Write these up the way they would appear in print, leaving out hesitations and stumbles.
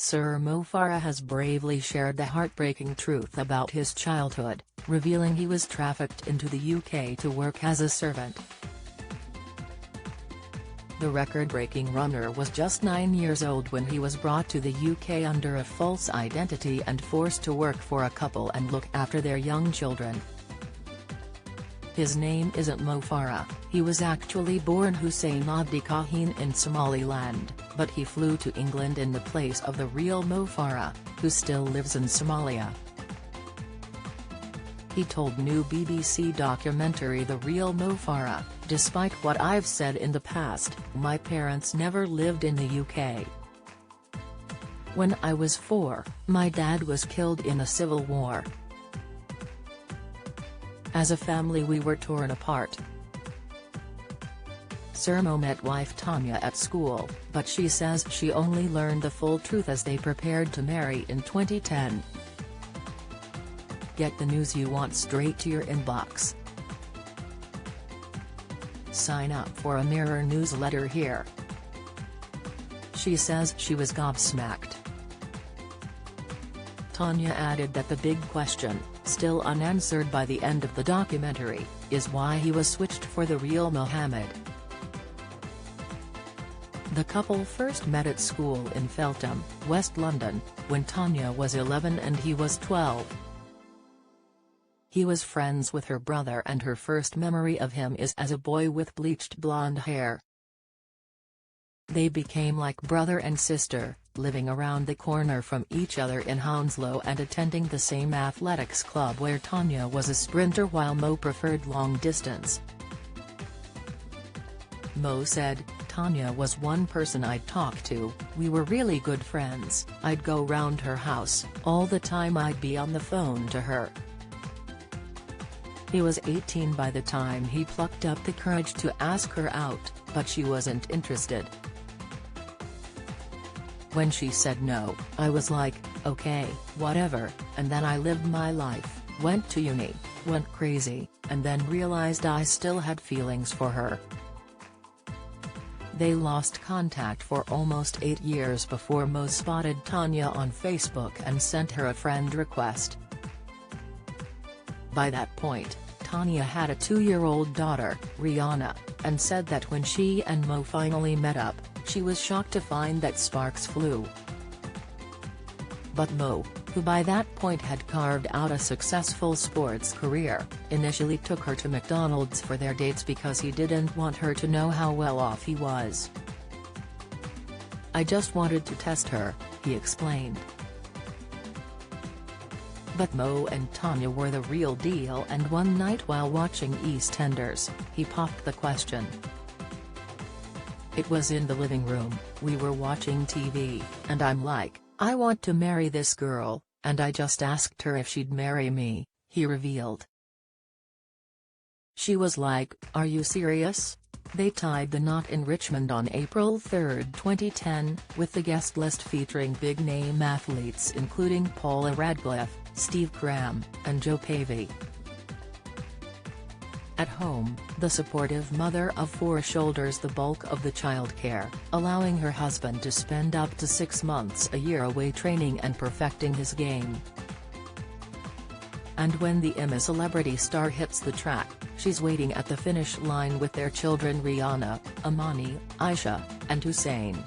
Sir Mo Farah has bravely shared the heartbreaking truth about his childhood, revealing he was trafficked into the UK to work as a servant. The record-breaking runner was just 9 years old when he was brought to the UK under a false identity and forced to work for a couple and look after their young children. His name isn't Mo Farah, he was actually born Hussein Abdi Kahin in Somaliland, but he flew to England in the place of the real Mo Farah, who still lives in Somalia. He told new BBC documentary The Real Mo Farah, "Despite what I've said in the past, my parents never lived in the UK. When I was 4, my dad was killed in a civil war. As a family we were torn apart." Sir Mo met wife Tanya at school, but she says she only learned the full truth as they prepared to marry in 2010. Get the news you want straight to your inbox. Sign up for a Mirror newsletter here. She says she was gobsmacked. Tanya added that the big question, still unanswered by the end of the documentary, is why he was switched for the real Mohammed. The couple first met at school in Feltham, West London, when Tanya was 11 and he was 12. He was friends with her brother and her first memory of him is as a boy with bleached blonde hair. They became like brother and sister, living around the corner from each other in Hounslow and attending the same athletics club where Tanya was a sprinter while Mo preferred long distance. Mo said, "Tanya was one person I'd talk to, we were really good friends, I'd go round her house, all the time I'd be on the phone to her." He was 18 by the time he plucked up the courage to ask her out, but she wasn't interested. "When she said no, I was like, okay, whatever, and then I lived my life, went to uni, went crazy, and then realized I still had feelings for her." They lost contact for almost 8 years before Mo spotted Tanya on Facebook and sent her a friend request. By that point, Tanya had a 2-year-old daughter, Rihanna, and said that when she and Mo finally met up, she was shocked to find that sparks flew. But Mo, who by that point had carved out a successful sports career, initially took her to McDonald's for their dates because he didn't want her to know how well off he was. "I just wanted to test her," he explained. But Mo and Tanya were the real deal, and one night while watching EastEnders, he popped the question. "It was in the living room, we were watching TV, and I'm like, I want to marry this girl, and I just asked her if she'd marry me," he revealed. She was like, "Are you serious?" They tied the knot in Richmond on April 3, 2010, with the guest list featuring big-name athletes including Paula Radcliffe, Steve Cram, and Joe Pavey. At home, the supportive mother of 4 shoulders the bulk of the childcare, allowing her husband to spend up to 6 months a year away training and perfecting his game. And when the IMA celebrity star hits the track, she's waiting at the finish line with their children Rihanna, Amani, Aisha, and Hussein.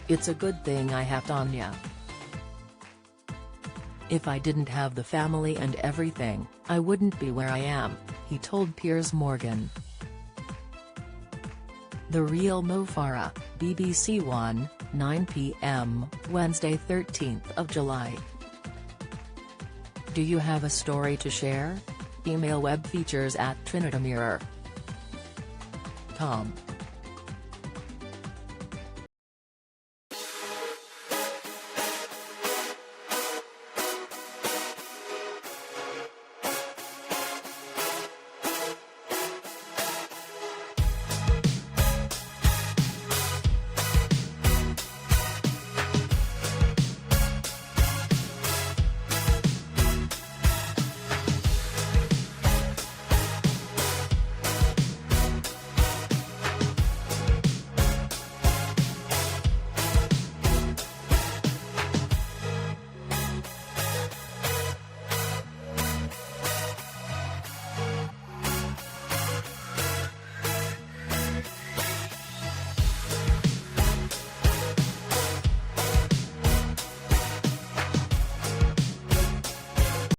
"It's a good thing I have Tanya. If I didn't have the family and everything, I wouldn't be where I am," he told Piers Morgan. The Real Mo Farah, BBC One, 9 p.m, Wednesday 13th of July. Do you have a story to share? Email webfeatures@trinitymirror.com.